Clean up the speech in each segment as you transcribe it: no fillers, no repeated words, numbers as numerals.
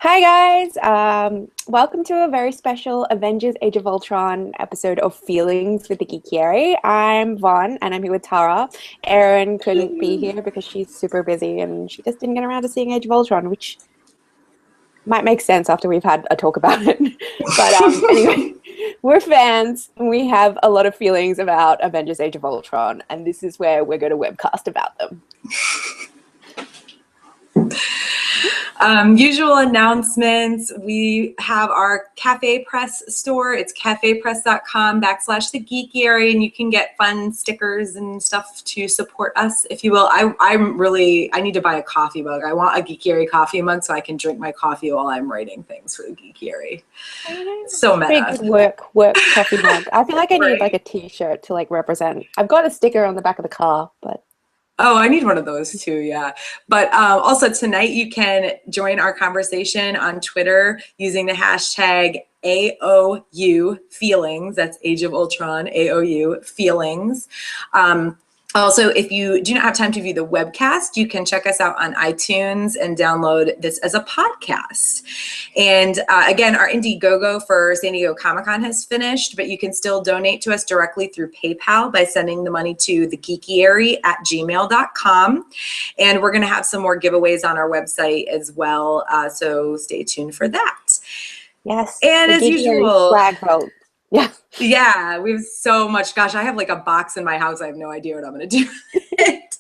Hi guys, welcome to a very special Avengers Age of Ultron episode of Feelings with the Geekiary. I'm Vaughn and I'm here with Tara. Erin couldn't be here because she's super busy and she just didn't get around to seeing Age of Ultron, which might make sense after we've had a talk about it. But anyway, we're fans and we have a lot of feelings about Avengers Age of Ultron, and this is where we're going to webcast about them. Usual announcements. We have our Cafe Press store. It's cafepress.com/the Geekiary, and you can get fun stickers and stuff to support us, if you will. I need to buy a coffee mug. I want a Geekiary coffee mug so I can drink my coffee while I'm writing things for the Geekiary. So meta. Big work coffee mug. I feel like I need like a t-shirt to like represent. I've got a sticker on the back of the car, but Oh, I need one of those too, yeah. But also tonight you can join our conversation on Twitter using the hashtag AOU Feelings. That's Age of Ultron, AOU Feelings. Also, if you do not have time to view the webcast, you can check us out on iTunes and download this as a podcast. And again, our Indiegogo for San Diego Comic-Con has finished, but you can still donate to us directly through PayPal by sending the money to thegeekiary@gmail.com. And we're going to have some more giveaways on our website as well, so stay tuned for that. yes. And as usual, flag vote. Yeah. Yeah, we have so much. Gosh, I have like a box in my house. I have no idea what I'm going to do with it.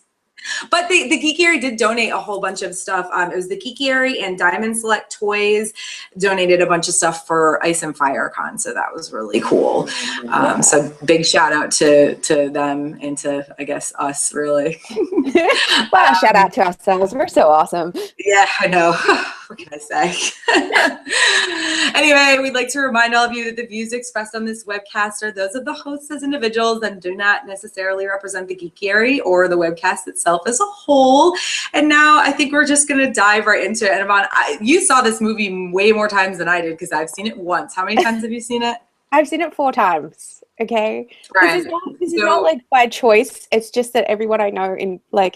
But the Geekiary did donate a whole bunch of stuff. It was the Geekiary and Diamond Select Toys donated a bunch of stuff for Ice and Fire Con, so that was really cool. So big shout out to them and to, I guess, us, really. Well, shout out to ourselves. We're so awesome. Yeah, I know. What can I say? Anyway, we'd like to remind all of you that the views expressed on this webcast are those of the hosts as individuals and do not necessarily represent the Geekiary or the webcast itself as a whole. And now I think we're just going to dive right into it. And Yvonne, you saw this movie way more times than I did because I've seen it once. How many times have you seen it? I've seen it 4 times. Okay. Right. This is not like by choice. It's just that everyone I know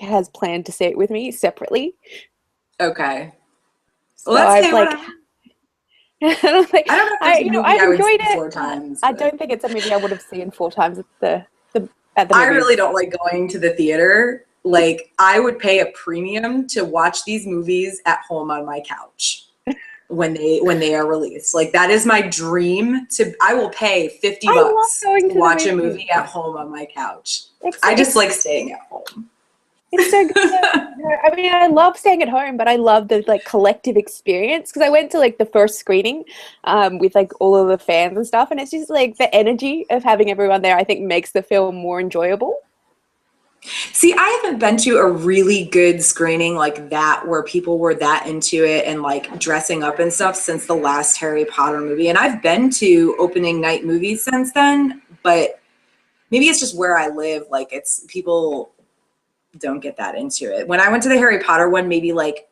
has planned to see it with me separately. Okay. Well, so I've like. I don't think I've enjoyed it 4 times. I don't think it's a movie I would have seen 4 times at the I really don't like going to the theater. Like, I would pay a premium to watch these movies at home on my couch when they are released. Like, that is my dream. I will pay $50 to watch a movie at home on my couch. I just like staying at home. It's so good. I mean, I love staying at home, but I love the like collective experience because I went to like the first screening with like all of the fans and stuff, and it's just like the energy of having everyone there, I think, makes the film more enjoyable. See, I haven't been to a really good screening like that where people were that into it and like dressing up and stuff since the last Harry Potter movie. And I've been to opening night movies since then, but maybe it's just where I live. Like, it's people don't get that into it. When I went to the Harry Potter one, maybe like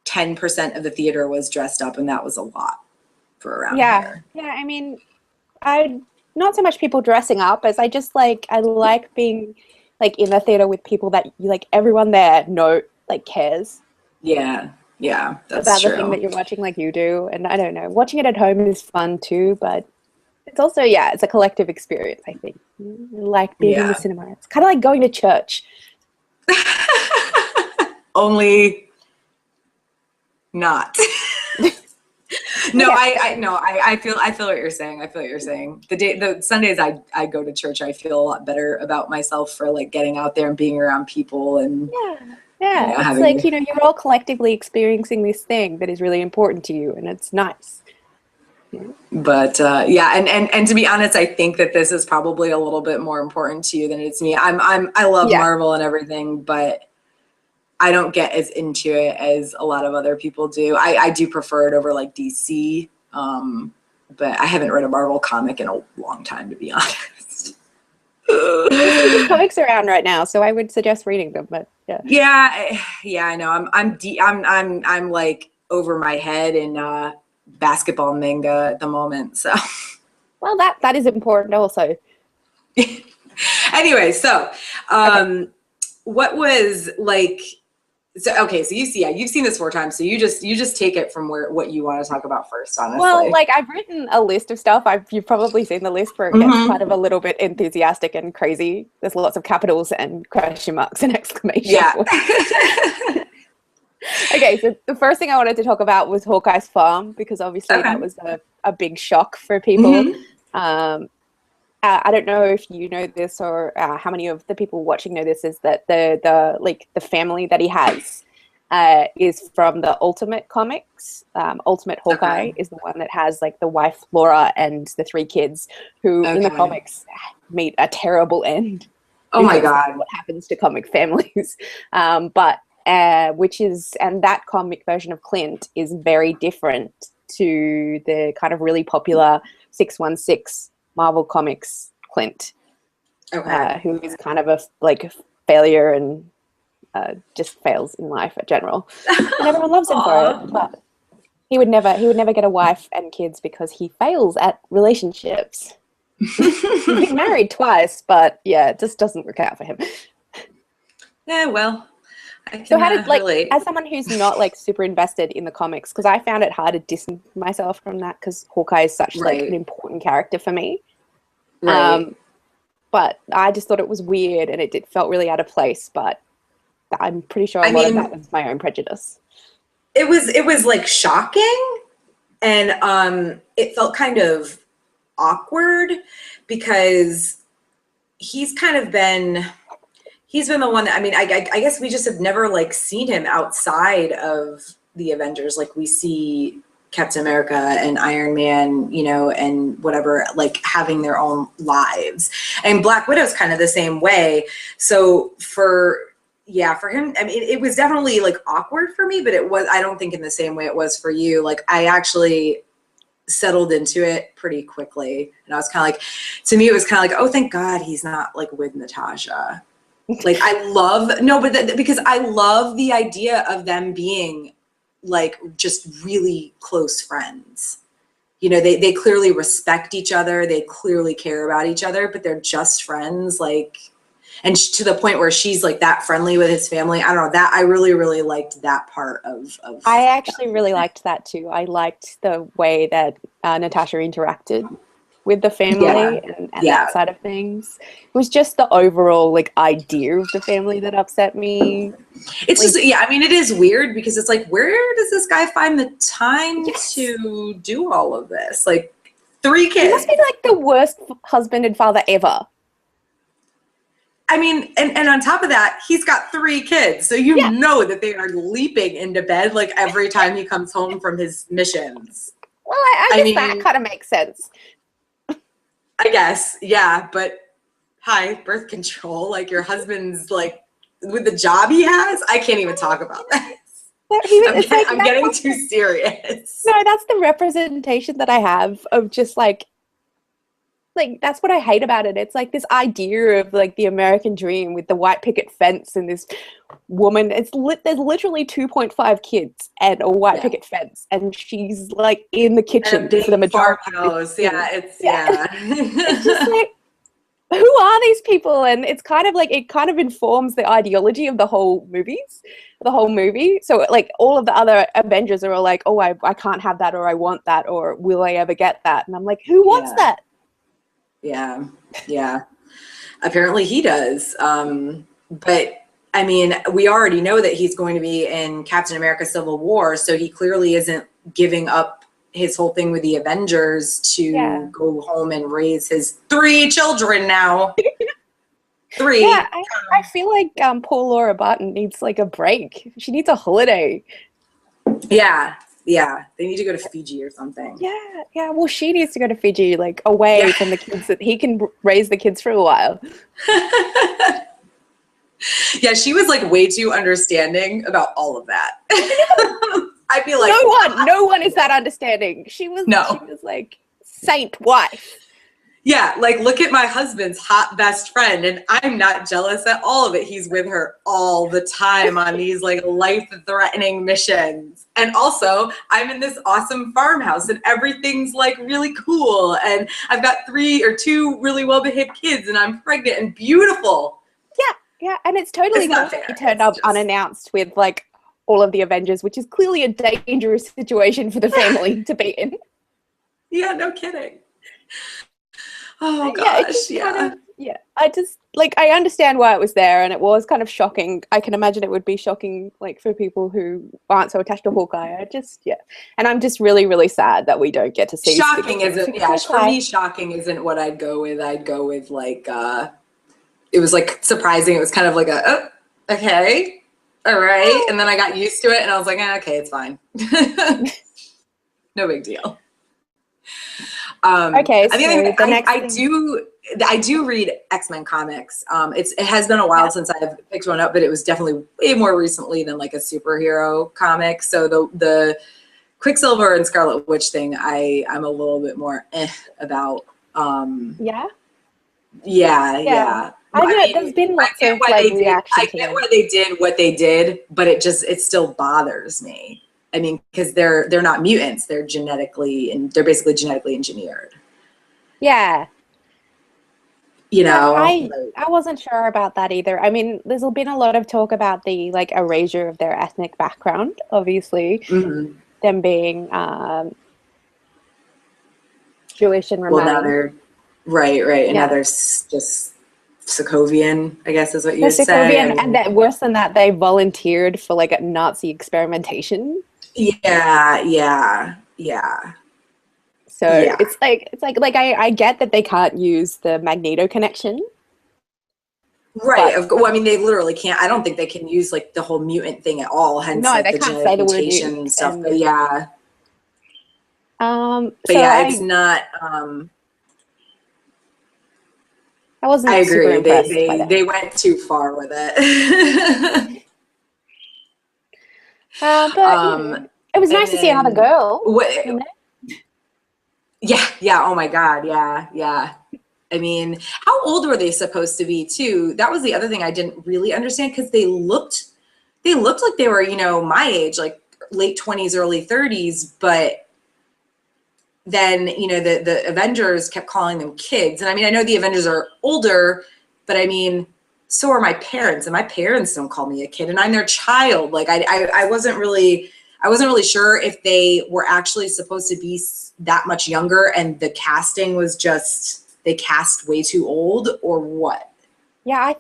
10% of the theater was dressed up, and that was a lot for around here. Yeah, I mean, I not so much people dressing up as I like being like in the theater with people that you like everyone there cares. Yeah, that's about true. The thing that you're watching like you do. And I don't know, watching it at home is fun too, but it's also it's a collective experience, I think. Like being in the cinema. It's kind of like going to church. Only not. No, I feel what you're saying. The Sundays I go to church, I feel a lot better about myself for like getting out there and being around people and it's like, you're all collectively experiencing this thing that is really important to you, and it's nice. But and to be honest, I think that this is probably a little bit more important to you than it's me. I love Marvel and everything, but I don't get as into it as a lot of other people do. I do prefer it over like DC, but I haven't read a Marvel comic in a long time, to be honest. There's comics around right now, so I would suggest reading them. But yeah, I know. I'm like over my head in basketball manga at the moment. So, well, that is important also. Anyway, so what was like So okay, so you've seen this 4 times, so you just take it from what you want to talk about first, honestly. Well, like I've written a list of stuff. You've probably seen the list where it gets kind of a little bit enthusiastic and crazy. There's lots of capitals and question marks and exclamation points. Okay, so the first thing I wanted to talk about was Hawkeye's farm, because obviously that was a big shock for people. I don't know if you know this, or how many of the people watching know this, is that the family that he has is from the Ultimate comics. Ultimate Hawkeye is the one that has like the wife Laura and the 3 kids, who in the comics meet a terrible end. Oh my God! What happens to comic families? And that comic version of Clint is very different to the kind of really popular 616 Marvel Comics Clint, who is kind of a failure and just fails in life in general, and everyone loves him for it. But he would never get a wife and kids because he fails at relationships. He's been married twice, but yeah, it just doesn't work out for him. Yeah, well, I can so how did relate. As someone who's not super invested in the comics, because I found it hard to distance myself from that, because Hawkeye is such an important character for me. But I just thought it was weird, and it felt really out of place. But I'm pretty sure a lot of that was my own prejudice. It was like shocking, and it felt kind of awkward, because he's been the one that, I guess we just have never seen him outside of the Avengers. Like, we see Captain America and Iron Man, and whatever, having their own lives. And Black Widow's kind of the same way. So for him, it was definitely awkward for me, but I don't think in the same way it was for you. I actually settled into it pretty quickly. And I was to me, it was oh, thank God he's not with Natasha. Because I love the idea of them being just really close friends. They clearly respect each other. They clearly care about each other, but they're just friends. And to the point where she's that friendly with his family. I don't know, that I really, really liked that part of I actually really liked that too. I liked the way that Natasha interacted with the family and that side of things. It was just the overall idea of the family that upset me. It's just, it is weird, because it's where does this guy find the time to do all of this? 3 kids. He must be the worst husband and father ever. And on top of that, he's got 3 kids. So you know that they are leaping into bed every time he comes home from his missions. Well, I guess that kind of makes sense. I guess, yeah, but birth control, your husband's with the job he has, I can't even talk about that. I'm getting too serious. No, that's the representation that I have of just that's what I hate about it. It's this idea of the American dream with the white picket fence and this woman. There's literally 2.5 kids and a white picket fence, and she's in the kitchen for the majority. Farmhouse. It's just who are these people? And it's kind of it kind of informs the ideology of the whole movie. So all of the other Avengers are all oh, I can't have that, or I want that, or will I ever get that? And I'm who wants that? Yeah. Apparently he does. But we already know that he's going to be in Captain America Civil War, so he clearly isn't giving up his whole thing with the Avengers to go home and raise his 3 children now. 3. Yeah, I feel poor Laura Barton needs a break. She needs a holiday. Yeah, they need to go to Fiji or something. Yeah. Well, she needs to go to Fiji, away from the kids, that he can raise the kids for a while. Yeah, she was way too understanding about all of that. I'd be no one is that understanding. She was saint wife. Yeah, look at my husband's hot best friend, and I'm not jealous at all of it. He's with her all the time on these life-threatening missions. And also, I'm in this awesome farmhouse, and everything's really cool. And I've got 2 really well-behaved kids, and I'm pregnant and beautiful. Yeah, Yeah, and it's totally It's not cool that he fair. turned It's up just, unannounced with like all of the Avengers, which is clearly a dangerous situation for the family to be in. yeah, no kidding. Oh Yeah, it gosh, just kind yeah. of, yeah, I just like, I understand why it was there, and it was kind of shocking. I can imagine it would be shocking, like, for people who aren't so attached to Hawkeye. I just, yeah, and I'm just really, really sad that we don't get to see sticks Shocking isn't, with yeah, for Hawkeye. me, shocking isn't what I'd go with. I'd go with like, it was like surprising. It was kind of like a, oh, okay, all right. And then I got used to it and I was like, okay, it's fine. No big deal. Okay, I so mean, the next thing, I do read X-Men comics. It has been a while yeah, since I've picked one up, but it was definitely way more recently than like a superhero comic. So the Quicksilver and Scarlet Witch thing, I'm a little bit more about. yeah, Yeah, yeah. yeah. I I know there's mean, been I lots get of why like they did. reaction I to get them. why they did what they did, but it still bothers me. I mean, because they're not mutants. They're basically genetically engineered. Yeah, You yeah. know, I wasn't sure about that either. I mean, there's been a lot of talk about the like erasure of their ethnic background, obviously, mhm. them being Jewish and Well, now Romani. they're right, and now Yeah. they're just Sokovian, I guess is what you The would say. I Sokovian, and mean, that worse than that, they volunteered for like a Nazi experimentation. yeah. So it's like I get that they can't use the Magneto connection, Right. but Well, I mean, they literally can't. I don't think they can use like the whole mutant thing at all. Hence, no, like they the can't say genetic the word mutation mutant. and stuff. And But so yeah, it's I not. I I wasn't super agree. impressed by They them. went too far with it. But you um, know, it was and nice to see another then girl what? in there. Yeah. Oh my God. Yeah. I mean, how old were they supposed to be too? That was the other thing I didn't really understand because they looked like they were, my age, like late 20s, early 30s, but then, the Avengers kept calling them kids. And I mean, I know the Avengers are older, but I mean, so are my parents, and my parents don't call me a kid, and I'm their child. Like I wasn't really sure if they were actually supposed to be that much younger and the casting was just they cast way too old or what. Yeah, I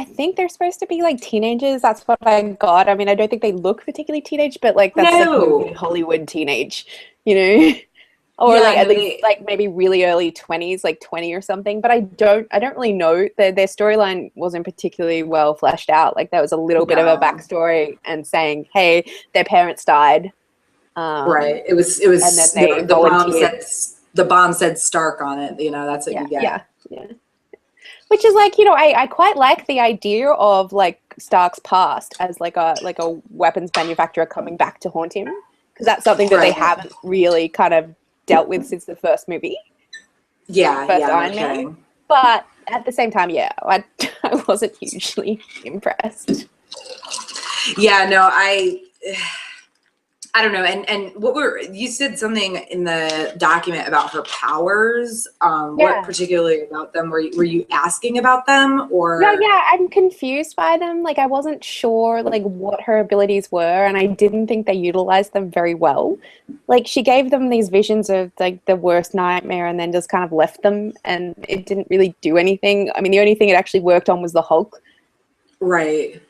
think they're supposed to be like teenagers. That's what I got. I mean, I don't think they look particularly teenage, but like that's like movie No. Hollywood teenage, you know? Or Yeah, like at no, least like maybe really early 20s, like 20 or something. But I don't really know. Their storyline wasn't particularly well fleshed out. Like there was a little bit of a no. backstory and saying, hey, their parents died. Right. And then they The bomb volunteered. said Stark on it. That's what Yeah, you get. yeah. Which is like, I quite like the idea of like Stark's past as like a weapons manufacturer coming back to haunt him. Because that's something that they Right. haven't really kind of dealt with since the first movie, first No Iron Man. kidding. But at the same time, yeah, I wasn't hugely impressed. Yeah, no, I don't know. And you said something in the document about her powers. What Yeah. particularly about them? Were you asking about them Yeah, or? yeah, I'm confused by them. Like I wasn't sure like what her abilities were, and I didn't think they utilized them very well. Like she gave them these visions of like the worst nightmare and then just kind of left them and it didn't really do anything. I mean, the only thing it actually worked on was the Hulk. Right.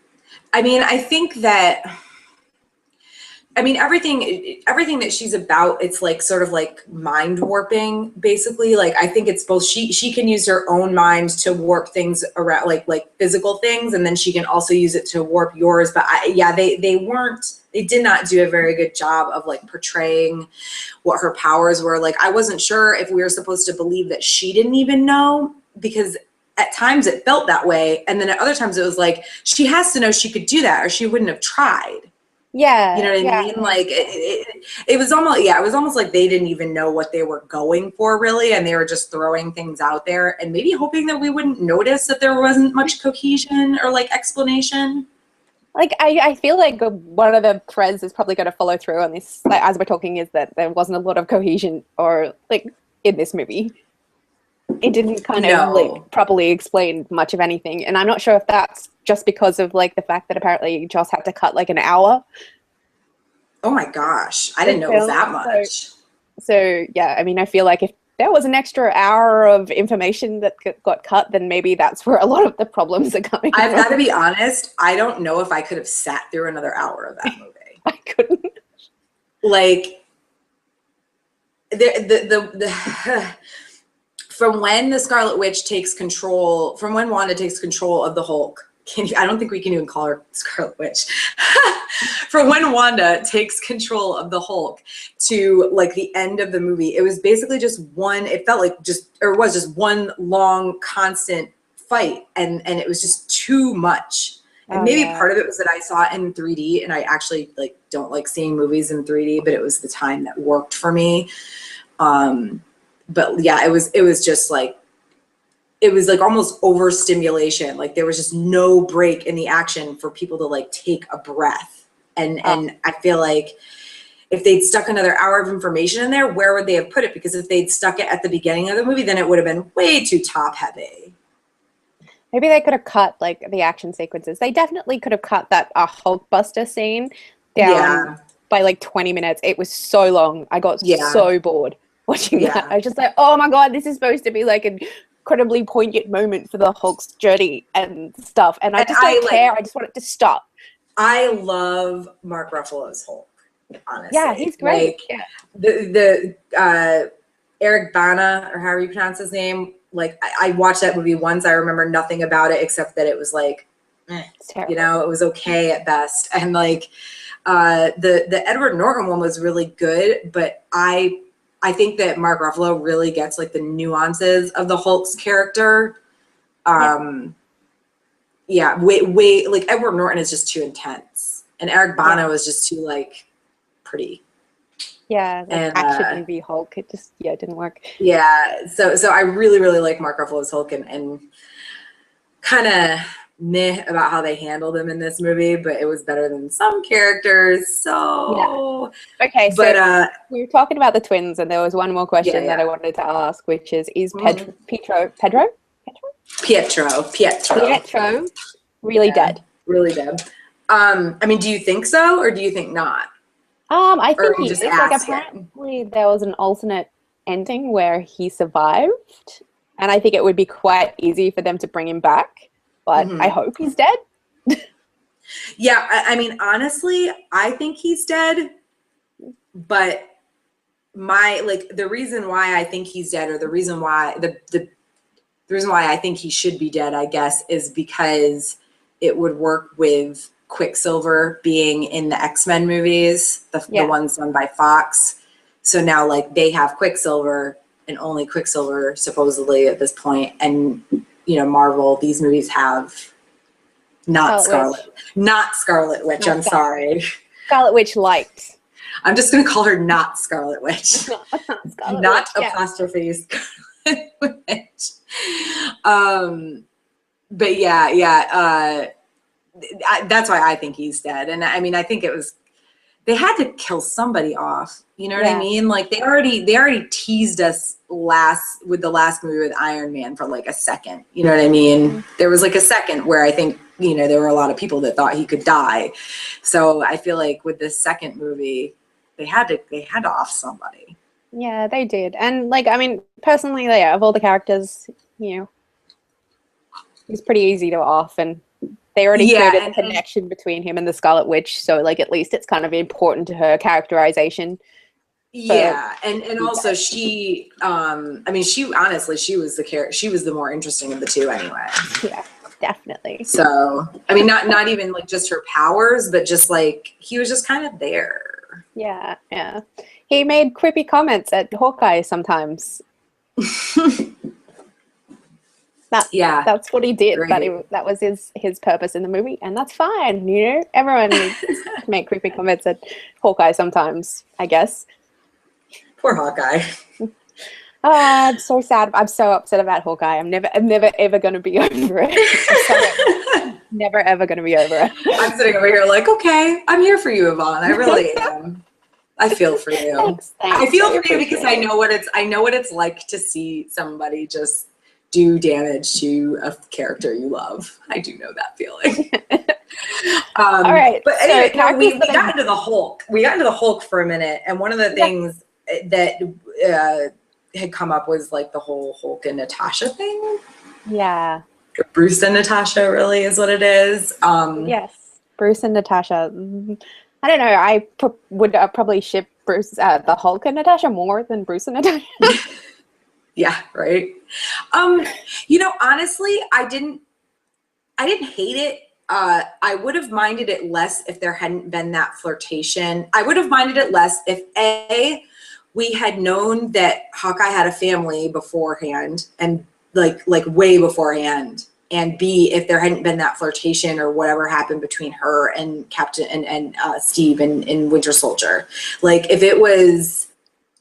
I mean, I think that everything that she's about, it's like sort of like mind warping, basically. Like I think it's both she can use her own mind to warp things around like physical things, and then she can also use it to warp yours. But they did not do a very good job of like portraying what her powers were. Like I wasn't sure if we were supposed to believe that she didn't even know, because at times it felt that way, and then at other times it was like she has to know she could do that or she wouldn't have tried. You know Yeah, what I yeah. mean? Like it was almost, yeah, it was almost like they didn't even know what they were going for really. And they were just throwing things out there and maybe hoping that we wouldn't notice that there wasn't much cohesion or like explanation. Like I feel like one of the threads is probably going to follow through on this, like as we're talking, is that there wasn't a lot of cohesion or like in this movie. it didn't kind of like No. properly explain much of anything. And I'm not sure if that's just because of like the fact that apparently Joss had to cut like an hour. Oh my gosh. I didn't know it was that much. So yeah, I mean, I feel like if there was an extra hour of information that got cut, then maybe that's where a lot of the problems are coming I've from. got to be honest, I don't know if I could have sat through another hour of that movie. I couldn't. Like, the from when the Scarlet Witch takes control, from when Wanda takes control of the Hulk, I don't think we can even call her Scarlet Witch. From when Wanda takes control of the Hulk to like the end of the movie, it was basically just one, it felt like just, or it was just one long constant fight, and it was just too much. And maybe part of it was that I saw it in 3D, and I actually like don't like seeing movies in 3D, but it was the time that worked for me. But yeah, it was just like, it was like almost overstimulation. Like there was just no break in the action for people to like take a breath. And I feel like if they'd stuck another hour of information in there, where would they have put it? Because if they'd stuck it at the beginning of the movie, then it would have been way too top heavy. Maybe they could have cut like the action sequences. They definitely could have cut that Hulkbuster scene down by like 20 minutes. It was so long. I got so bored watching that. I was just like, oh my God, this is supposed to be like an incredibly poignant moment for the Hulk's journey and stuff. And I just don't care. I just want it to stop. I love Mark Ruffalo's Hulk, honestly. Yeah, he's great. Like, the Eric Bana, or however you pronounce his name, like I watched that movie once. I remember nothing about it except that it was like, you know, it was okay at best. And like the Edward Norton one was really good, but I think that Mark Ruffalo really gets like the nuances of the Hulk's character. Way like Edward Norton is just too intense, and Eric Bana was just too like pretty. Yeah, like and, action movie Hulk. It just it didn't work. Yeah, so I really like Mark Ruffalo's Hulk, and kind of meh about how they handled him in this movie, but it was better than some characters. So okay, so we were talking about the twins, and there was one more question that I wanted to ask, which is Pietro really dead? Really dead. I mean, do you think so, or do you think not? I think he is. Like, apparently there was an alternate ending where he survived, and I think it would be quite easy for them to bring him back, but I hope he's dead. Yeah, I mean, honestly, I think he's dead, but the reason why I think he's dead, or the reason why the reason why I think he should be dead, I guess, is because it would work with Quicksilver being in the X-Men movies, the ones done by Fox. So now like they have Quicksilver, and only Quicksilver supposedly at this point. And, you know, Marvel, these movies have not Scarlet Witch. I'm sorry. Scarlet Witch liked. I'm just going to call her not Scarlet Witch. Not apostrophe Scarlet Witch. But that's why I think he's dead. And I mean, I think they had to kill somebody off. You know what I mean? Like they already teased us with the last movie with Iron Man for like a second. You know what I mean? There was like a second where I think, you know, there were a lot of people that thought he could die. So I feel like with this second movie, they had to off somebody. Yeah, they did. And like, I mean, personally, of all the characters, you know, he's pretty easy to off, and they already created a connection between him and the Scarlet Witch, so like at least it's kind of important to her characterization. Yeah, and also she, I mean, she was the more interesting of the two anyway. Yeah, definitely. So I mean, not even like just her powers, but just like he was just kind of there. Yeah. He made creepy comments at Hawkeye sometimes. That's what he did. That was his purpose in the movie, and that's fine. You know, everyone needs to make creepy comments at Hawkeye sometimes, I guess. Poor Hawkeye. I'm so sad. I'm so upset about Hawkeye. I'm never ever going to be over it. Never ever going to be over it. I'm sitting over here like, okay, I'm here for you, Yvonne. I really am. I feel for you. Thanks. I feel for you because I know what it's like to see somebody just do damage to a character you love. I do know that feeling. All right. But anyway, so we got into the Hulk. We got into the Hulk for a minute, and one of the things that had come up was like the whole Hulk and Natasha thing. Yeah. Bruce and Natasha really is what it is. Yes, Bruce and Natasha. I don't know. I would probably ship Bruce, the Hulk and Natasha more than Bruce and Natasha. Yeah, right. Honestly, I didn't hate it. I would have minded it less if there hadn't been that flirtation. I would have minded it less if we had known that Hawkeye had a family beforehand and like way beforehand, and B, if there hadn't been that flirtation or whatever happened between her and Captain and Steve in Winter Soldier. Like if it was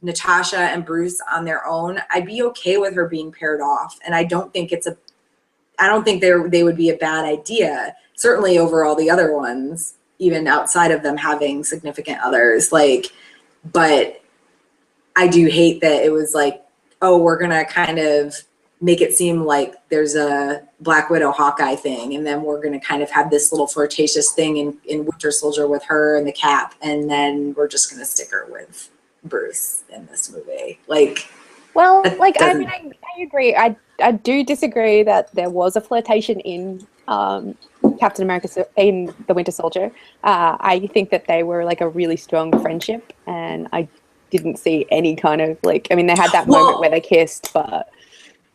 Natasha and Bruce on their own, I'd be okay with her being paired off. And I don't think they would be a bad idea, certainly over all the other ones, even outside of them having significant others. But I do hate that it was like, oh, we're going to kind of make it seem like there's a Black Widow Hawkeye thing, and then we're going to kind of have this little flirtatious thing in Winter Soldier with her and the Cap, and then we're just going to stick her with Bruce in this movie. I agree. I do disagree that there was a flirtation in Captain America in the Winter Soldier. I think that they were like a really strong friendship, and I didn't see any kind of they had that moment where they kissed, but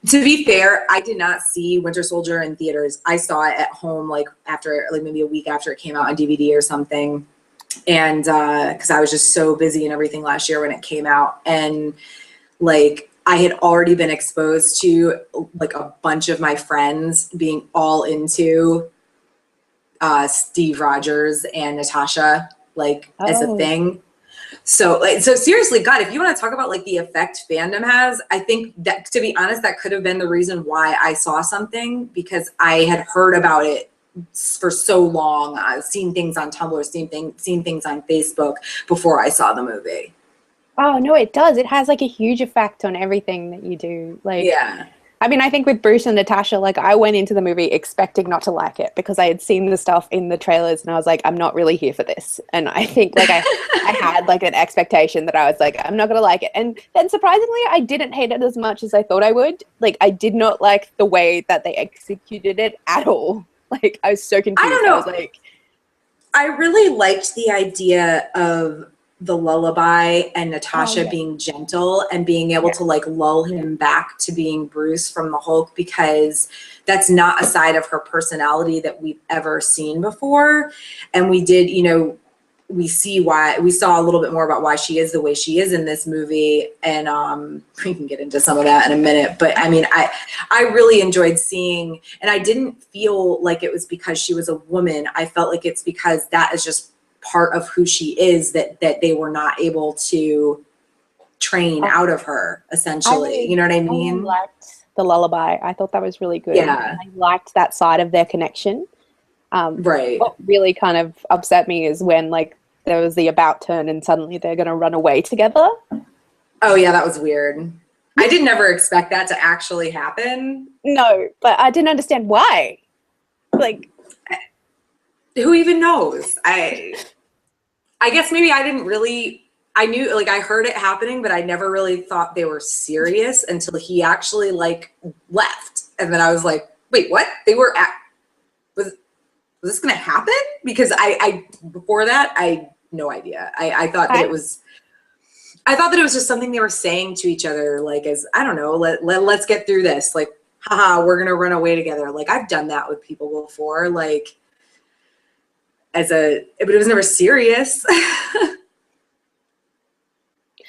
to be fair, I did not see Winter Soldier in theaters. I saw it at home after maybe a week after it came out on DVD or something. And because I was just so busy and everything last year when it came out, and I had already been exposed to a bunch of my friends being all into Steve Rogers and Natasha as a thing. So seriously, God, if you want to talk about the effect fandom has, I think that, to be honest, that could have been the reason why I saw something, because I had heard about it for so long. I've seen things on Tumblr, seen things on Facebook before I saw the movie. Oh no, it does. It has a huge effect on everything that you do. Yeah. I mean, I think with Bruce and Natasha, I went into the movie expecting not to like it because I had seen the stuff in the trailers and I was like, I'm not really here for this. And I think I had an expectation that I was like, I'm not going to like it. And then surprisingly, I didn't hate it as much as I thought I would. I did not like the way that they executed it at all. I was so confused. I don't know. I was I really liked the idea of the lullaby and Natasha being gentle and being able to lull him back to being Bruce from the Hulk, because that's not a side of her personality that we've ever seen before. And we did, we saw a little bit more about why she is the way she is in this movie. And we can get into some of that in a minute. But I mean, I really enjoyed seeing, and I didn't feel like it was because she was a woman. I felt like it's because that is just part of who she is that they were not able to train out of her, essentially. You know what I mean? I liked the lullaby. I thought that was really good. Yeah. I liked that side of their connection. Right. What really kind of upset me is when there was the about turn and suddenly they're going to run away together. Oh yeah, that was weird. I did never expect that to actually happen. No, but I didn't understand why. Who even knows? I guess maybe I didn't really, I knew, I heard it happening, but I never really thought they were serious until he actually left. And then I was like, wait, what? They were was this going to happen? Because I before that, I had no idea. I thought that it was just something they were saying to each other, as, I don't know, let's get through this. Haha, we're going to run away together. I've done that with people before, but it was never serious.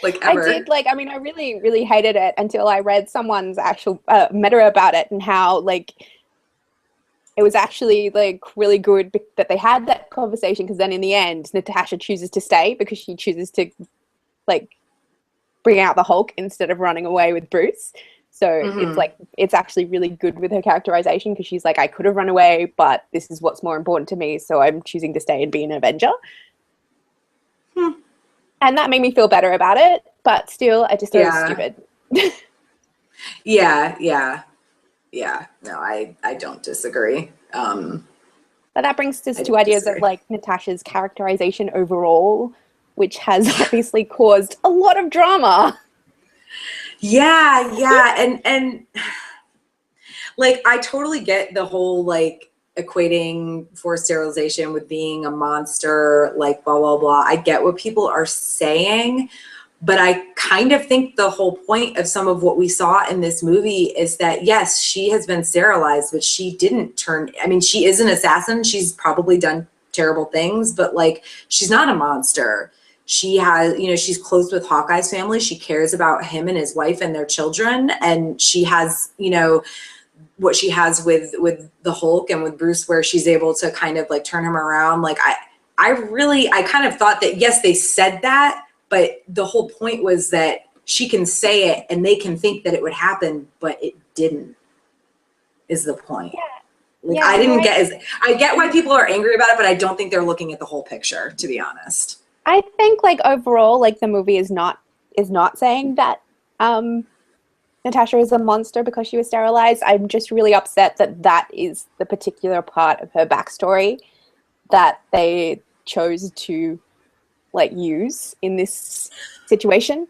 Ever. I did I mean, I really, really hated it until I read someone's actual meta about it and how it was actually really good that they had that conversation, because then in the end, Natasha chooses to stay because she chooses to bring out the Hulk instead of running away with Bruce. So it's actually really good with her characterization, because she's I could have run away, but this is what's more important to me, so I'm choosing to stay and be an Avenger. And that made me feel better about it, but still, I just thought it was Yeah. stupid. Yeah. No, I don't disagree. But that brings us I to don't ideas of disagree. like Natasha's characterization overall, which has obviously caused a lot of drama. Yeah, and like I totally get the whole like equating forced sterilization with being a monster, like blah blah blah. I get what people are saying, but I kind of think the whole point of some of what we saw in this movie is that yes, she has been sterilized, but she didn't turn. I mean, she is an assassin. She's probably done terrible things, but like she's not a monster. She has, you know, she's close with Hawkeye's family. She cares about him and his wife and their children, and she has, you know, what she has with the Hulk and with Bruce, where she's able to kind of like turn him around. Like I kind of thought that yes, they said that, but the whole point was that she can say it and they can think that it would happen, but it didn't. Is the point? Like Yeah, I no, didn't get as I get why people are angry about it, but I don't think they're looking at the whole picture, to be honest. I think like overall, like the movie is not saying that Natasha is a monster because she was sterilized. I'm just really upset that that is the particular part of her backstory that they chose to like use in this situation.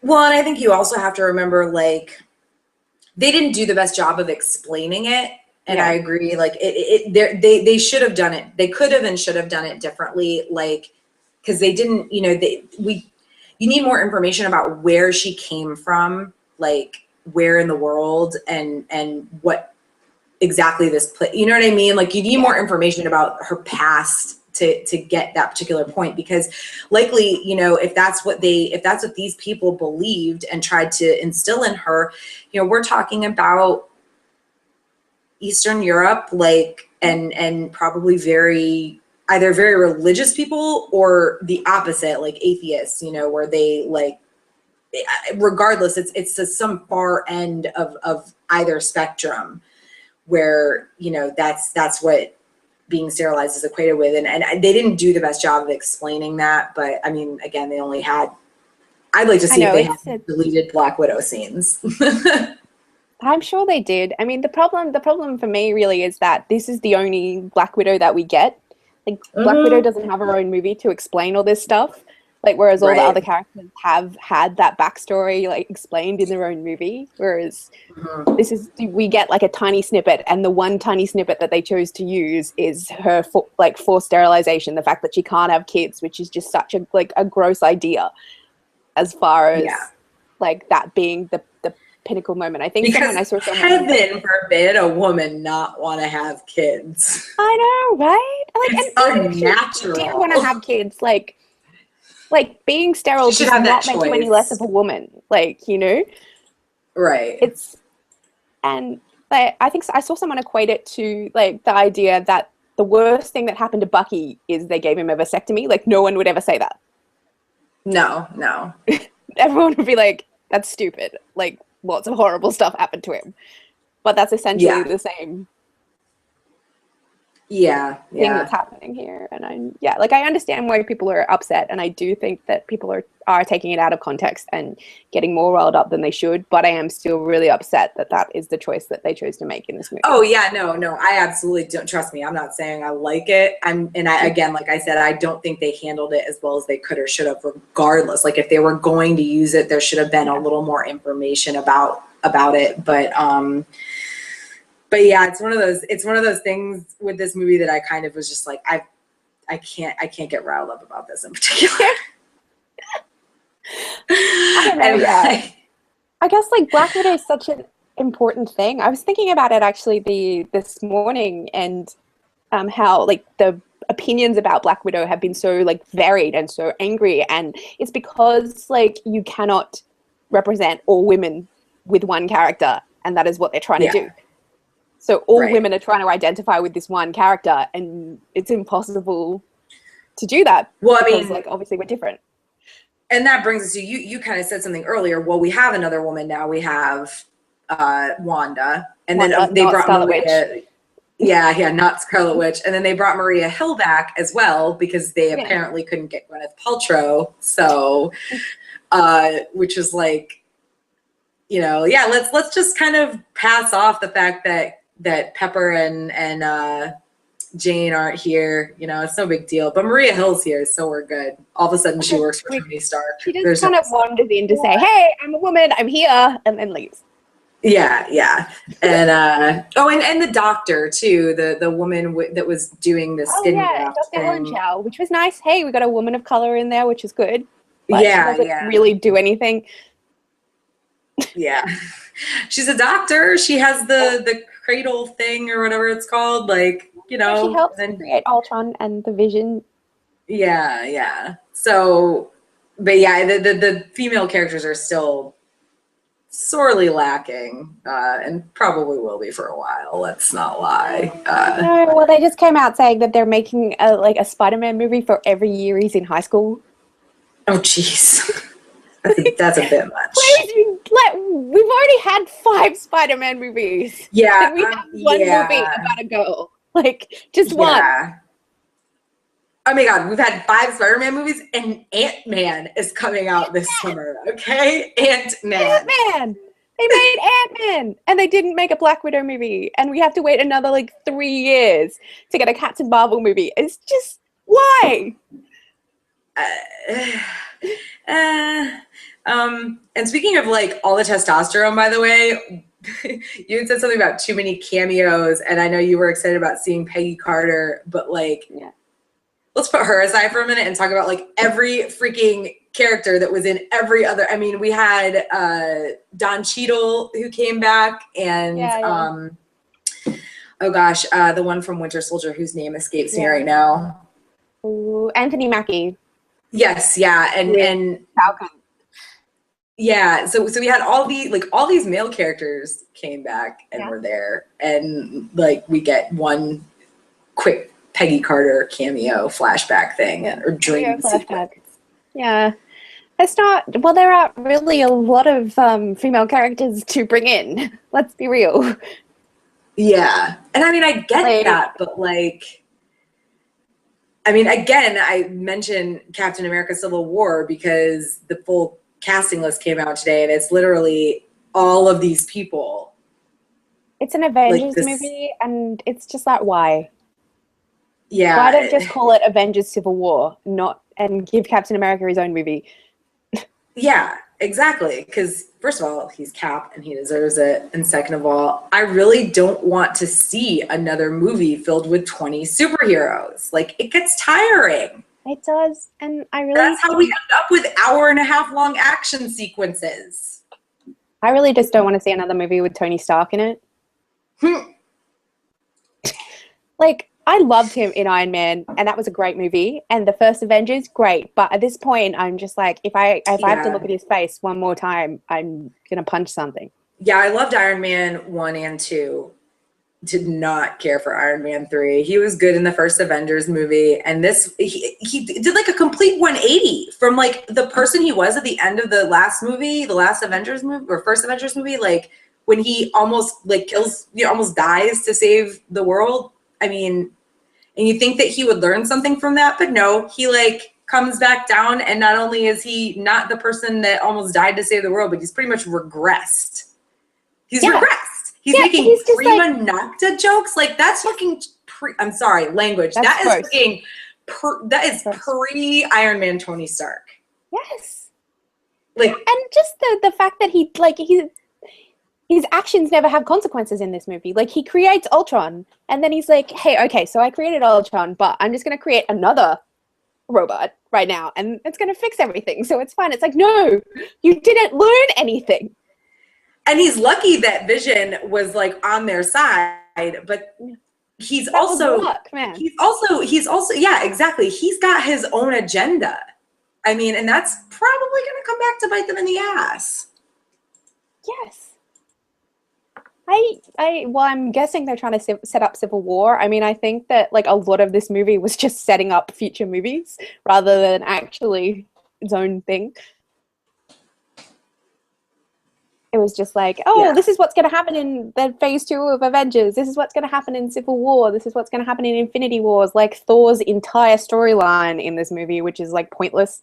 Well, and I think you also have to remember, like, they didn't do the best job of explaining it. And I Yeah. agree, like they should have done it. They could have and should have done it differently, like because they didn't. You know, you need more information about where she came from, like where in the world and what exactly this place. You know what I mean? Like you need more information about her past to get that particular point, because likely, you know, if that's what these people believed and tried to instill in her, you know, we're talking about Eastern Europe, like and probably either very religious people or the opposite, like atheists, you know, where they like regardless, it's some far end of either spectrum where, you know, that's what being sterilized is equated with. And they didn't do the best job of explaining that. But I mean, again, I'd like to I see if know they had it's deleted Black Widow scenes. I'm sure they did. I mean, the problem for me really is that this is the only Black Widow that we get. Like Black Widow Mhm. doesn't have her own movie to explain all this stuff. Like whereas all the other Right. characters have had that backstory like explained in their own movie. Whereas Mhm. this is we get like a tiny snippet, and the one tiny snippet that they chose to use is her like forced sterilization, the fact that she can't have kids, which is just such a like a gross idea as far Yeah. as like that being the pinnacle moment. I think Because I saw someone. heaven forbid a woman not want to have kids. I know, right? Like, and It's even if she did want to unnatural. have kids, like being sterile She should does have that not make you any less of choice. a woman. Like, you know, Right. it's and like I think I saw someone equate it to like the idea that the worst thing that happened to Bucky is they gave him a vasectomy. Like, no one would ever say that. No, no. Everyone would be like, "That's stupid." Like, lots of horrible stuff happened to him, but that's essentially Yeah. the same Yeah. thing that's Yeah. happening here. And like I understand why people are upset, and I do think that people are taking it out of context and getting more riled up than they should, but I am still really upset that that is the choice that they chose to make in this movie. Oh yeah, no, I absolutely don't. Trust me, I'm not saying I like it. Again, like I said, I don't think they handled it as well as they could or should have. Regardless, like if they were going to use it, there should have been a little more information about it. But yeah, it's one of those things with this movie that I kind of was just like, I can't get riled up about this in particular. I don't know, And yeah. like, I guess like Black Widow is such an important thing. I was thinking about it actually this morning, and how like the opinions about Black Widow have been so like varied and so angry, and it's because like you cannot represent all women with one character, and that is what they're trying to yeah, do. So all right. women are trying to identify with this one character, and it's impossible to do that Well, I because mean, like obviously we're different. and that brings us to you kind of said something earlier. Well, we have another woman now. We have Wanda, and then Wanda, they not brought Scarlet Witch. Maria. Yeah, not Scarlet Witch. And then they brought Maria Hill back as well because they apparently couldn't get Gwyneth Paltrow. So, which is like, you know, yeah, let's just kind of pass off the fact that Pepper and Jane aren't here. You know, it's no big deal. But Maria Hill's here, so we're good. All of a sudden, she works for Tony Stark. She just kind of wanders in to say, "Hey, I'm a woman. I'm here," and then leaves. Yeah, and and the doctor too, the woman that was doing the skin graft Dr. Orange, which was nice. Hey, we got a woman of color in there, which is good. But she doesn't really do anything. Yeah, she's a doctor. She has the cradle thing or whatever it's called, like, you know. She helps create Ultron and the Vision. Yeah. So, but yeah, the female characters are still sorely lacking, and probably will be for a while. Let's not lie. No, well, they just came out saying that they're making a Spider-Man movie for every year he's in high school. Oh, jeez. That's a bit much. Please, we've already had 5 Spider-Man movies. Yeah. And we have one movie about a girl. Like, just one. Oh my God, we've had 5 Spider-Man movies, and Ant-Man is coming out this summer, okay? Ant-Man. They made Ant-Man, and they didn't make a Black Widow movie, and we have to wait another, 3 years to get a Captain Marvel movie. It's just, why? And speaking of all the testosterone, by the way, you had said something about too many cameos, and I know you were excited about seeing Peggy Carter, but let's put her aside for a minute and talk about every freaking character that was in every other. I mean, we had Don Cheadle who came back, and oh gosh, the one from Winter Soldier whose name escapes me right now. Ooh, Anthony Mackie. Yes, and Falcon. Yeah, so we had all these male characters came back and were there, and we get one quick Peggy Carter cameo flashback thing or dream sequence. Yeah, it's not. Well, there aren't really a lot of female characters to bring in. Let's be real. Yeah, and I mean I get that, but I mean, again, I mentioned Captain America: Civil War because the full casting list came out today, and it's literally all of these people. It's an Avengers movie, and it's just why? Yeah. Why don't just call it Avengers: Civil War, and give Captain America his own movie? Yeah, exactly. Because first of all, he's Cap, and he deserves it, and second of all, I really don't want to see another movie filled with 20 superheroes. It gets tiring. It does, and that's how we end up with hour-and-a-half-long action sequences. I really just don't want to see another movie with Tony Stark in it. I loved him in Iron Man, and that was a great movie. And the first Avengers, great. But at this point, I'm just if I have to look at his face one more time, I'm gonna punch something. Yeah, I loved Iron Man 1 and 2. Did not care for Iron Man 3. He was good in the first Avengers movie, and he did a complete 180 from the person he was at the end of the last Avengers movie or first Avengers movie, when he almost kills, almost dies to save the world. I mean, and you think that he would learn something from that, but no, he comes back down, and not only is he not the person that almost died to save the world, but he's pretty much regressed. He's regressed. He's making prima nocta jokes. That's fucking I'm sorry, language. That is fucking that is pre-Iron Man Tony Stark. Yes. And just the fact that his actions never have consequences in this movie. He creates Ultron, and then he's like, hey, okay, so I created Ultron, but I'm just going to create another robot right now, and it's going to fix everything, so it's fine. It's no, you didn't learn anything. And he's lucky that Vision was on their side, but he's also yeah, exactly. He's got his own agenda. I mean, and that's probably going to come back to bite them in the ass. Yes. I'm guessing they're trying to set up Civil War. I mean, I think that a lot of this movie was just setting up future movies rather than actually its own thing. It was just like, oh, Yeah. this is what's going to happen in the phase 2 of Avengers. This is what's going to happen in Civil War. This is what's going to happen in Infinity Wars. Like Thor's entire storyline in this movie, which is like pointless.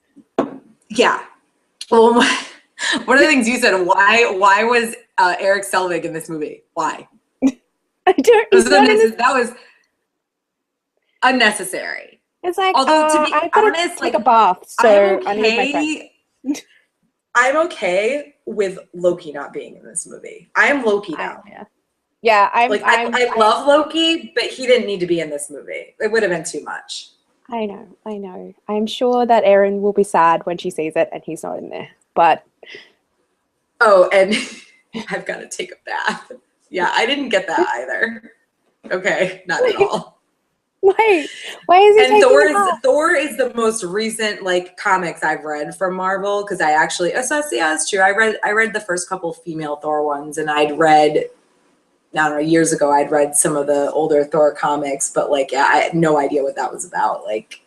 Yeah. Well, one of the things you said, why was Eric Selvig in this movie? Why? I don't. That was unnecessary. It's like, although to be I gotta honest, take like a bath, so I need my friend. I'm okay with Loki not being in this movie. I am Loki now. Yeah, I love Loki, but he didn't need to be in this movie. It would have been too much. I know. I'm sure that Erin will be sad when she sees it and he's not in there. But oh, and I've got to take a bath. Yeah, I didn't get that either. Okay, not at all. Why is he taking a bath? Thor is the most recent like comics I've read from Marvel, because I actually that's true. I read the first couple female Thor ones, and I'd read, I don't know, years ago I'd read some of the older Thor comics, but like I had no idea what that was about, like,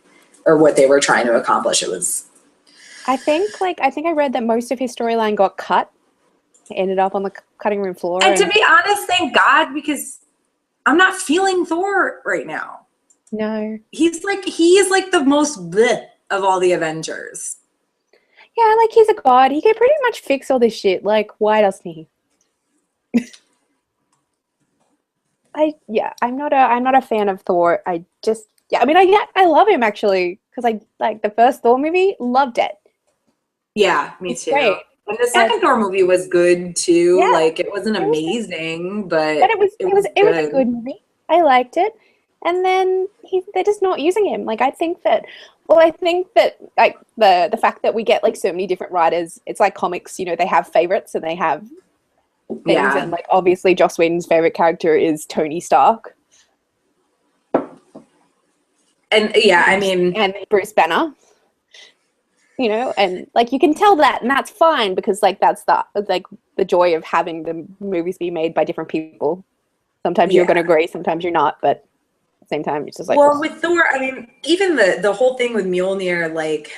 or what they were trying to accomplish. It was I think I read that most of his storyline got cut. It ended up on the cutting room floor. And to be honest, thank God, because I'm not feeling Thor right now. No. He is like the most bleh of all the Avengers. Yeah, like he's a god. He can pretty much fix all this shit. Like, why doesn't he? I'm not a fan of Thor. I love him actually, because I like the first Thor movie, loved it. Yeah, me too. Great. And the second Thor movie was good too. Yeah, like it wasn't amazing, but it was a good movie. I liked it. And then they're just not using him. Like I think that like the fact that we get like so many different writers, it's like comics, you know, they have favorites and they have things. Yeah. And like obviously Joss Whedon's favorite character is Tony Stark. And yeah, I mean, and Bruce Banner. You know, and like you can tell that, and that's fine, because like that's the joy of having the movies be made by different people. Sometimes you're going to agree, sometimes you're not, but at the same time, it's just like. Well, with Thor, I mean, even the whole thing with Mjolnir, like,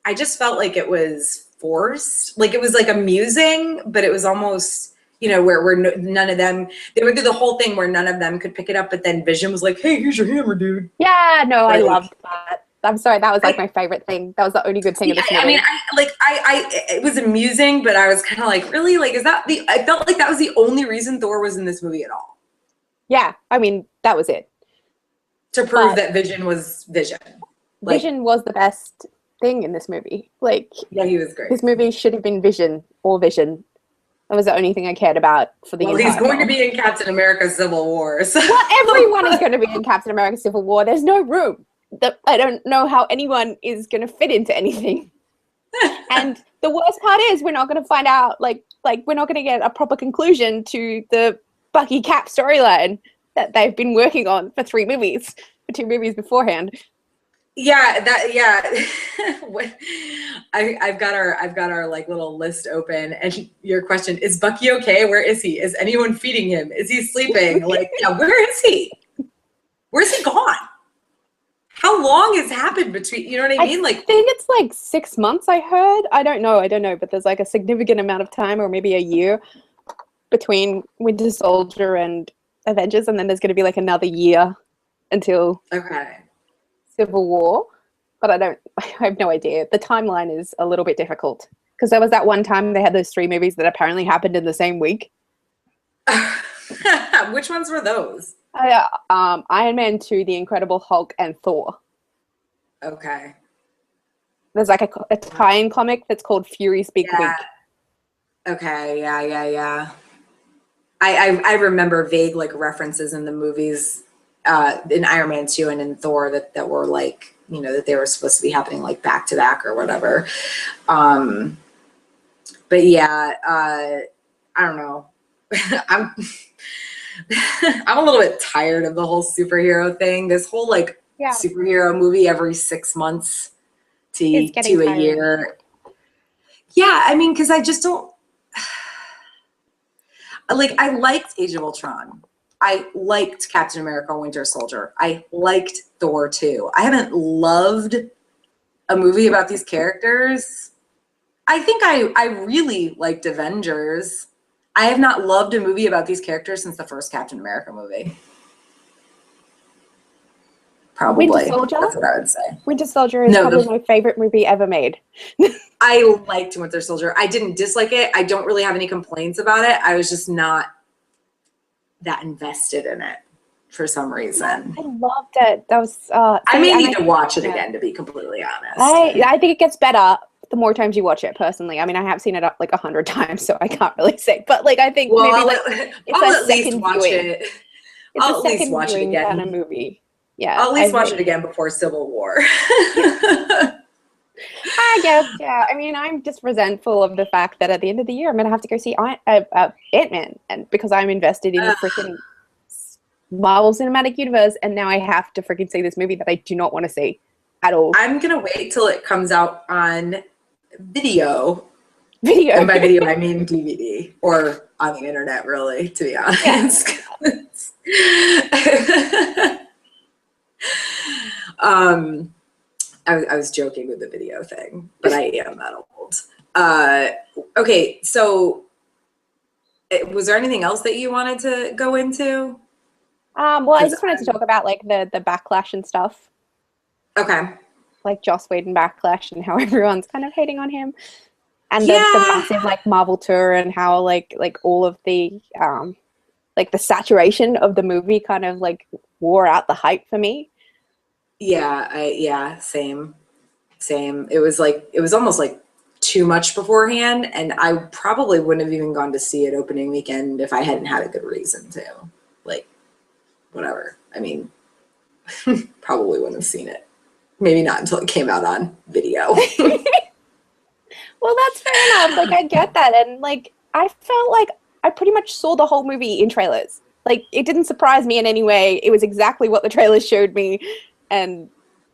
I just felt like it was forced. Like it was like amusing, but it was almost, you know, where none of them, they would do the whole thing where none of them could pick it up, but then Vision was like, "Hey, here's your hammer, dude." Yeah, no, like, I loved that. I'm sorry, that was like my favorite thing. That was the only good thing of this movie. I mean, it was amusing, but I was kind of like, really? Like, I felt like that was the only reason Thor was in this movie at all. Yeah, I mean, that was it. To prove that Vision was Vision. Like, Vision was the best thing in this movie. Like, yeah, he was great. This movie should have been Vision or Vision. That was the only thing I cared about for the entire he's going film. to be in Captain America Civil War. So. Well, everyone is going to be in Captain America Civil War. There's no room. I don't know how anyone is going to fit into anything. And the worst part is we're not going to find out, like we're not going to get a proper conclusion to the Bucky Cap storyline that they've been working on for 2 movies beforehand. Yeah, I've got our like little list open, and your question is, Bucky okay? Where is he? Is anyone feeding him? Is he sleeping? Like, yeah, where is he? Where's he gone? How long has happened between, you know what I mean? Like, I think it's like 6 months, I heard. I don't know, but there's like a significant amount of time, or maybe a year, between Winter Soldier and Avengers, and then there's going to be like another year until Civil War. But I have no idea. The timeline is a little bit difficult, because there was that one time they had those 3 movies that apparently happened in the same week. Which ones were those? Iron Man 2, The Incredible Hulk, and Thor. Okay. There's like a tie-in comic that's called Fury's Big Week. Okay, yeah. I remember vague like references in the movies, in Iron Man 2 and in Thor that were like, you know, that they were supposed to be happening like back to back or whatever. But yeah, I don't know. I'm a little bit tired of the whole superhero thing. This whole like superhero movie every 6 months to a year. Yeah, I mean, because I just don't like. I liked Age of Ultron. I liked Captain America: Winter Soldier. I liked Thor 2. I haven't loved a movie about these characters I think I really liked Avengers. I have not loved a movie about these characters since the first Captain America movie. Probably. Winter Soldier? That's what I would say. Winter Soldier is probably my favorite movie ever made. I liked Winter Soldier. I didn't dislike it. I don't really have any complaints about it. I was just not that invested in it for some reason. I loved it. That was. I may need to watch it again, to be completely honest. I think it gets better the more times you watch it. Personally, I mean, I have seen it like 100 times, so I can't really say. But like, I think maybe I'll at least watch it. I'll at least watch it again. Kind of movie. Yeah, I'll at least watch it again before Civil War. I guess, yeah. I mean, I'm just resentful of the fact that at the end of the year, I'm going to have to go see Ant-Man, and because I'm invested in the freaking Marvel Cinematic Universe, and now I have to freaking see this movie that I do not want to see at all. I'm going to wait till it comes out on video. Video. And by video, I mean DVD, or on the internet, really, to be honest. Yeah. I was joking with the video thing, but I am that old. Okay, so was there anything else that you wanted to go into? Well, I just wanted to talk about like the backlash and stuff. Okay. Like Joss Whedon backlash and how everyone's kind of hating on him, and the massive like Marvel tour, and how like all of the like the saturation of the movie kind of like wore out the hype for me. Yeah, same. It was almost like too much beforehand, and I probably wouldn't have even gone to see it opening weekend if I hadn't had a good reason to. Like, whatever. I mean, probably wouldn't have seen it. Maybe not until it came out on video. Well, that's fair enough. Like, I get that, and like I felt like I pretty much saw the whole movie in trailers. Like, it didn't surprise me in any way. It was exactly what the trailers showed me. And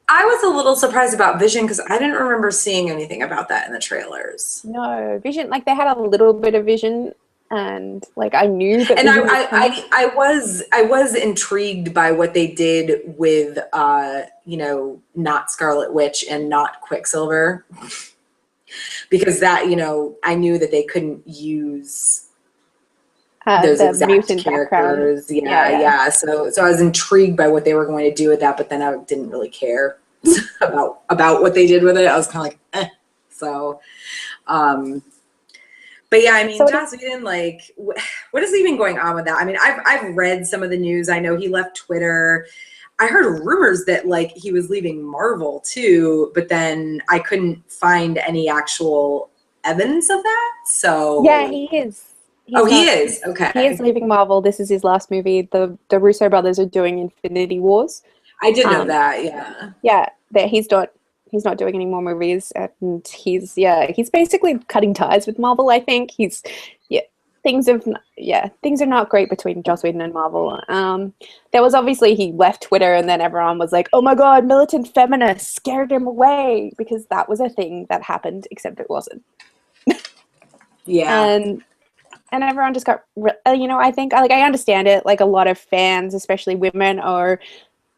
I was a little surprised about Vision because I didn't remember seeing anything about that in the trailers. No, Vision, like they had a little bit of Vision, and like I knew that. And I was intrigued by what they did with not Scarlet Witch and not Quicksilver, because that I knew that they couldn't use those exact characters. Yeah. So I was intrigued by what they were going to do with that, but then I didn't really care about what they did with it. I was kind of like, eh. So, but yeah, I mean, Joss Whedon, like, what is even going on with that? I mean, I've read some of the news. I know he left Twitter. I heard rumors that like he was leaving Marvel too, but then I couldn't find any actual evidence of that. So yeah, he is. He is. Okay. He is leaving Marvel. This is his last movie. The Russo brothers are doing Infinity Wars. I did know that. Yeah. Yeah, that he's not doing any more movies, and he's basically cutting ties with Marvel. I think things are not great between Joss Whedon and Marvel. There was obviously he left Twitter, and then everyone was like, "Oh my God, militant feminists scared him away," because that was a thing that happened, except it wasn't. Yeah. And everyone just got, I think, like, I understand it. Like, a lot of fans, especially women, are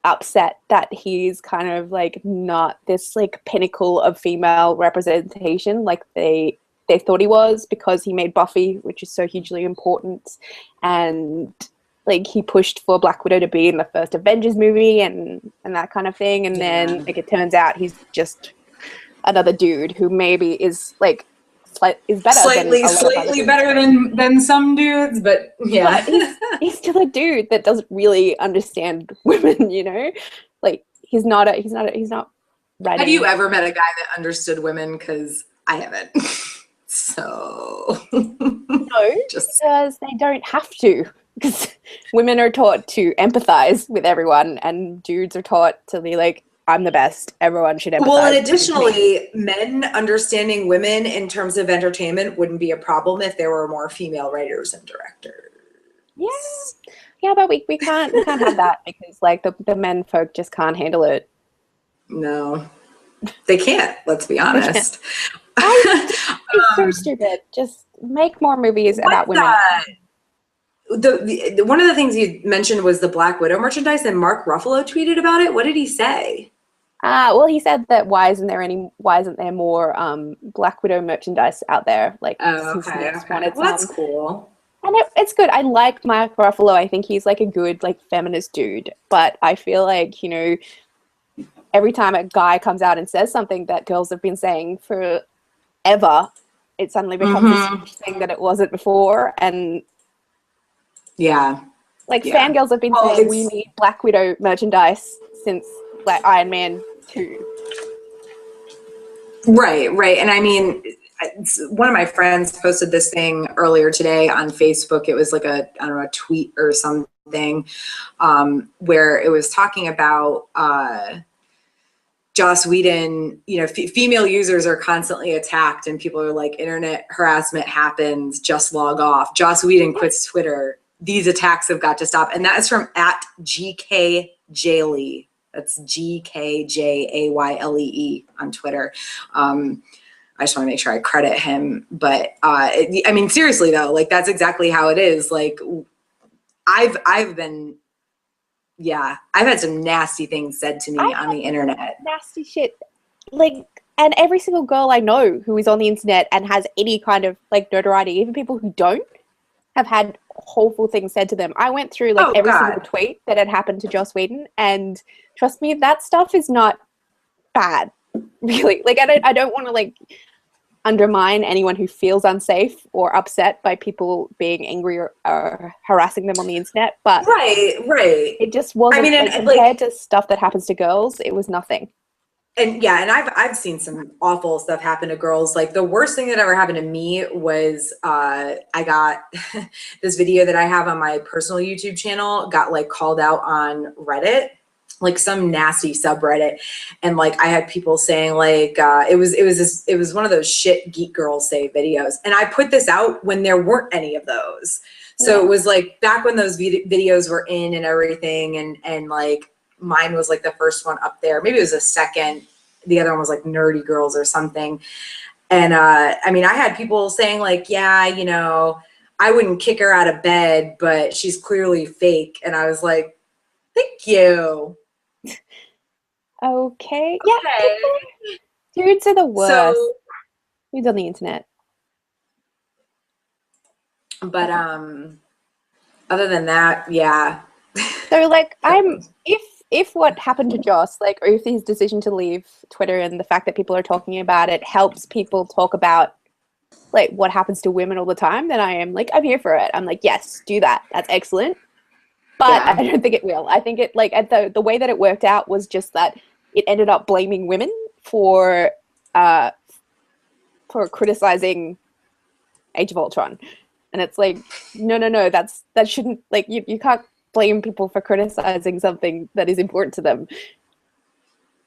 upset that he's kind of, like, not this, like, pinnacle of female representation like they thought he was, because he made Buffy, which is so hugely important. And, like, he pushed for Black Widow to be in the first Avengers movie and that kind of thing. And then, like, it turns out he's just another dude who maybe is, like, is better slightly better than some dudes, but yeah. But he's still a dude that doesn't really understand women, like he's not ready. Have you ever met a guy that understood women? Because I haven't. So no, because they don't have to, because women are taught to empathize with everyone, and dudes are taught to be like, I'm the best. Everyone should empathize. Well, and additionally, men understanding women in terms of entertainment wouldn't be a problem if there were more female writers and directors. Yeah, but we can't have that, because like the men folk just can't handle it. No, they can't. Let's be honest. It's so stupid. Just make more movies about women. One of the things you mentioned was the Black Widow merchandise, and Mark Ruffalo tweeted about it. What did he say? Well, he said that why isn't there more Black Widow merchandise out there? Like Oh, his okay, niece okay. wanted Well, that's some. cool. And it's good. I like Mark Ruffalo. I think he's like a good like feminist dude. But I feel like, every time a guy comes out and says something that girls have been saying forever, it suddenly becomes this Mm-hmm. huge thing that it wasn't before. And Yeah, like yeah. fangirls have been Well, saying we it's need Black Widow merchandise since like Iron Man 2. right, right. And I mean, one of my friends posted this thing earlier today on Facebook. It was like I don't know, a tweet or something, where it was talking about Joss Whedon. Female users are constantly attacked, and people are like, internet harassment happens, just log off. Joss Whedon quits Twitter. These attacks have got to stop. And that is from at GK Jayle. That's GKJAYLEE on Twitter. I just want to make sure I credit him. But I mean, seriously though, like that's exactly how it is. Like I've been, yeah, I've had some nasty things said to me on the internet. Nasty shit. Like, and every single girl I know who is on the internet and has any kind of like notoriety, even people who don't, have had awful things said to them. I went through like Oh every single God. tweet that had happened to Joss Whedon, and trust me, that stuff is not bad. Really, like I don't want to like undermine anyone who feels unsafe or upset by people being angry or harassing them on the internet, but Right, right. it just wasn't I mean, like and compared to stuff that happens to girls, it was nothing. and yeah, and I've seen some awful stuff happen to girls. Like the worst thing that ever happened to me was I got this video that I have on my personal YouTube channel got like called out on Reddit, like some nasty subreddit, and like I had people saying like it was one of those shit geek girls say videos, and I put this out when there weren't any of those. So Yeah. it was like back when those videos were in and everything, and like mine was like the first one up there. Maybe it was a second. The other one was like nerdy girls or something. And I mean, I had people saying like, yeah, I wouldn't kick her out of bed, but she's clearly fake. And I was like, thank you. Okay. Yeah. Okay. Dudes are the worst. So, Dudes on the internet. but other than that, yeah. So like if what happened to Joss, like, or if his decision to leave Twitter and the fact that people are talking about it helps people talk about like what happens to women all the time, then I'm here for it. I'm like, yes, do that. That's excellent. But Yeah. I don't think it will. I think it like at the way that it worked out was just that it ended up blaming women for criticizing Age of Ultron. And it's like, no, that shouldn't like you can't blame people for criticizing something that is important to them.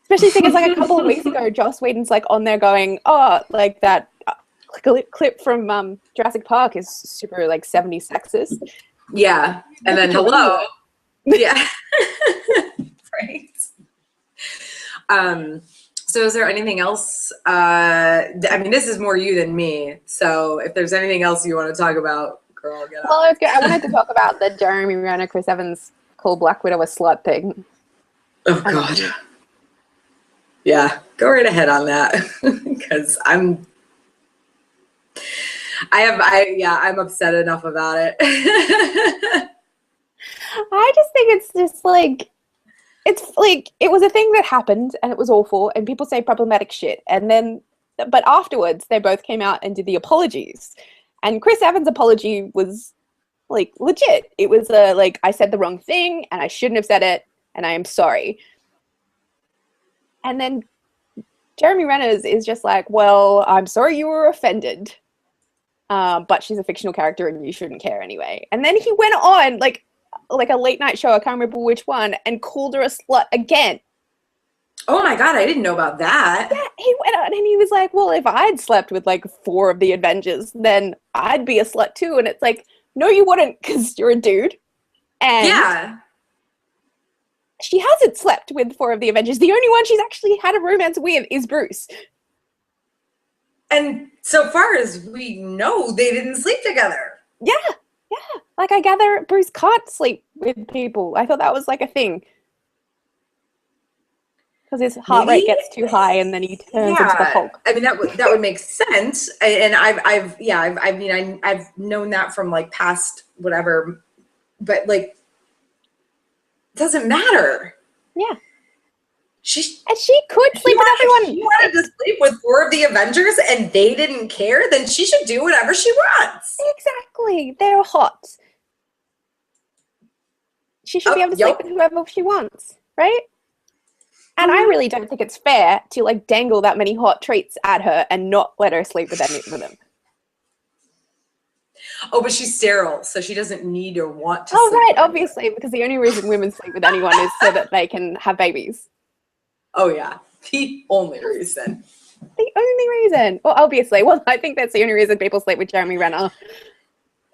Especially seeing it's like a couple of weeks ago, Joss Whedon's like on there going, oh, like that clip from Jurassic Park is super like 70s sexist. Yeah. And then hello. Yeah. Right. So is there anything else? I mean, this is more you than me. So if there's anything else you want to talk about, girl, get Well, on. I wanted to talk about the Jeremy Renner, Chris Evans called Black Widow a slut thing. Oh God. Yeah, go right ahead on that because I'm upset enough about it. I just think it's like it was a thing that happened and it was awful and people say problematic shit and then but afterwards they both came out and did the apologies and Chris Evans' apology was like legit. It was like I said the wrong thing and I shouldn't have said it and I am sorry. And then Jeremy Renner's is just like, well, I'm sorry you were offended. But she's a fictional character and you shouldn't care anyway. And then he went on like a late night show, I can't remember which one, and called her a slut again. Oh my God, I didn't know about that. Yeah, he went on and he was like, well, if I'd slept with like 4 of the Avengers, then I'd be a slut too. And it's like, no, you wouldn't because you're a dude. And Yeah. she hasn't slept with 4 of the Avengers. The only one she's actually had a romance with is Bruce. And so far as we know, they didn't sleep together. Yeah. Like I gather Bruce can't sleep with people. I thought that was like a thing. because his heart rate gets too high and then he turns into the Hulk. I mean, that would make sense. And I've known that from like past whatever, but like, it doesn't matter. Yeah. She could sleep with everyone. If she wanted to sleep with 4 of the Avengers and they didn't care, then she should do whatever she wants. Exactly. They're hot. She should be able to sleep with whoever she wants, right? And I really don't think it's fair to like dangle that many hot treats at her and not let her sleep with any of them. Oh, but she's sterile, so she doesn't need or want to sleep. Oh, right, obviously, because the only reason women sleep with anyone is so that they can have babies. Oh, yeah. The only reason. The only reason. Well, obviously. Well, I think that's the only reason people sleep with Jeremy Renner.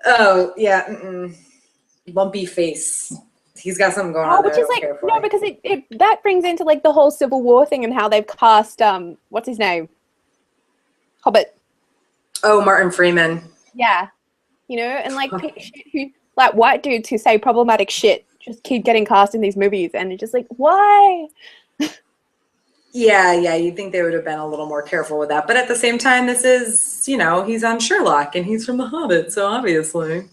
Oh, yeah. Lumpy face. He's got something going on. Which is like, no, because it that brings into like the whole Civil War thing and how they've cast, what's his name? Hobbit. Oh, Martin Freeman. Yeah. You know, and like, like white dudes who say problematic shit just keep getting cast in these movies. And it's just like, why? Yeah, you'd think they would have been a little more careful with that. But at the same time, this is, you know, he's on Sherlock and he's from The Hobbit, so obviously.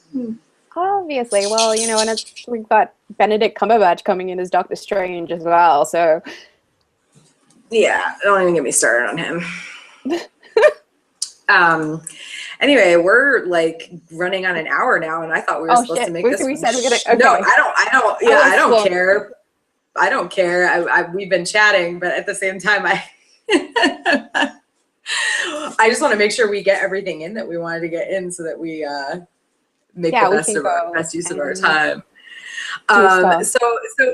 Obviously. Well, you know, and we've got Benedict Cumberbatch coming in as Doctor Strange as well, so. Yeah, don't even get me started on him. Anyway, we're like running on an hour now, and I thought we were supposed to make this. We said we're gonna. Okay. No, I don't care. I don't care. We've been chatting, but at the same time, I just want to make sure we get everything in that we wanted to get in, so that we make the best use of our time. So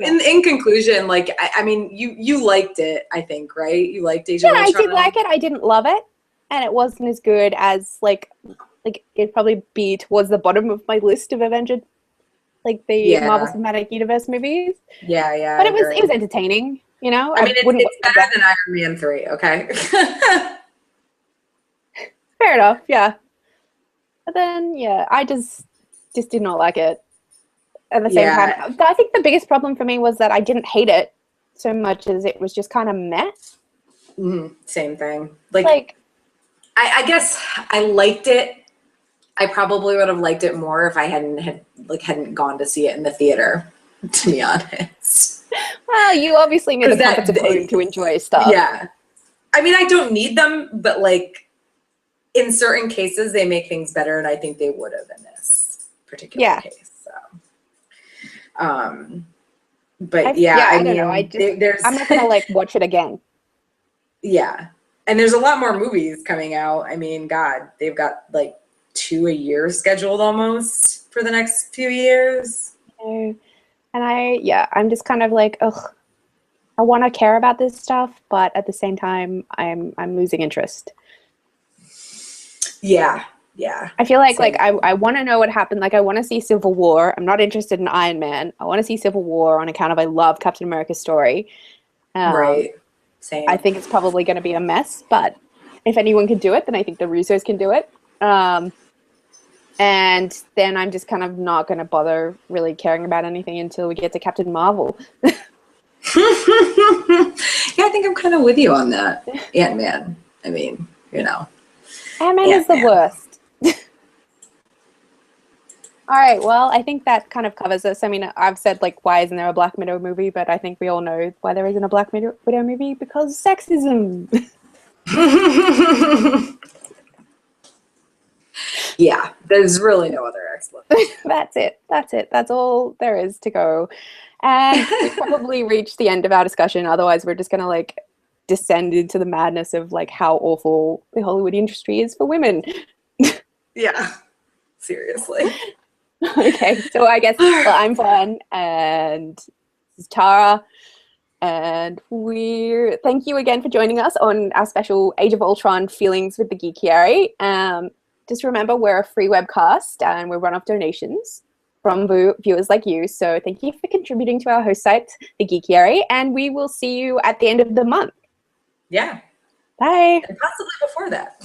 in conclusion, like I mean, you liked it, I think, right? You liked Age of Ultron. Yeah, I did like it. I didn't love it, and it wasn't as good as like it'd probably be towards the bottom of my list of Avengers. Like the Marvel Cinematic Universe movies. Yeah. But it was entertaining, you know? I mean, it's better than Iron Man 3, okay? Fair enough, yeah. But then, yeah, I just did not like it at the same time. I think the biggest problem for me was that I didn't hate it so much as it was just kind of meh. Same thing. Like I guess I liked it. I probably would have liked it more if I hadn't gone to see it in the theater, to be honest. Well, you obviously need the comfort of home to enjoy stuff. Yeah. I mean, I don't need them, but like in certain cases they make things better, and I think they would have in this particular case. So but I don't know. I'm not gonna like watch it again. Yeah. And there's a lot more movies coming out. I mean, God, they've got like 2 a year scheduled almost for the next few years. And I'm just kind of like, ugh, I want to care about this stuff, but at the same time, I'm losing interest. Yeah. I feel like I want to know what happened. Like I want to see Civil War. I'm not interested in Iron Man. I want to see Civil War on account of I love Captain America's story. Right. Same. I think it's probably going to be a mess, but if anyone can do it, then I think the Russos can do it. And then I'm just kind of not going to bother really caring about anything until we get to Captain Marvel. Yeah, I think I'm kind of with you on that. Ant-Man. I mean, you know. Ant-Man is the worst. All right, well, I think that kind of covers this. I mean, I've said, like, why isn't there a Black Widow movie? But I think we all know why there isn't a Black Widow movie, because sexism. Yeah, there's really no other explanation. That's it. That's all there is to go. And we probably reached the end of our discussion. Otherwise, we're just going to, like, descend into the madness of, like, how awful the Hollywood industry is for women. Yeah, seriously. Okay, so I guess I'm Fawn, and this is Tara. And thank you again for joining us on our special Age of Ultron Feelings with the Geekiary. Just remember, we're a free webcast and we run off donations from viewers like you. So thank you for contributing to our host site, the Geekiary, and we will see you at the end of the month. Yeah. Bye. And possibly before that.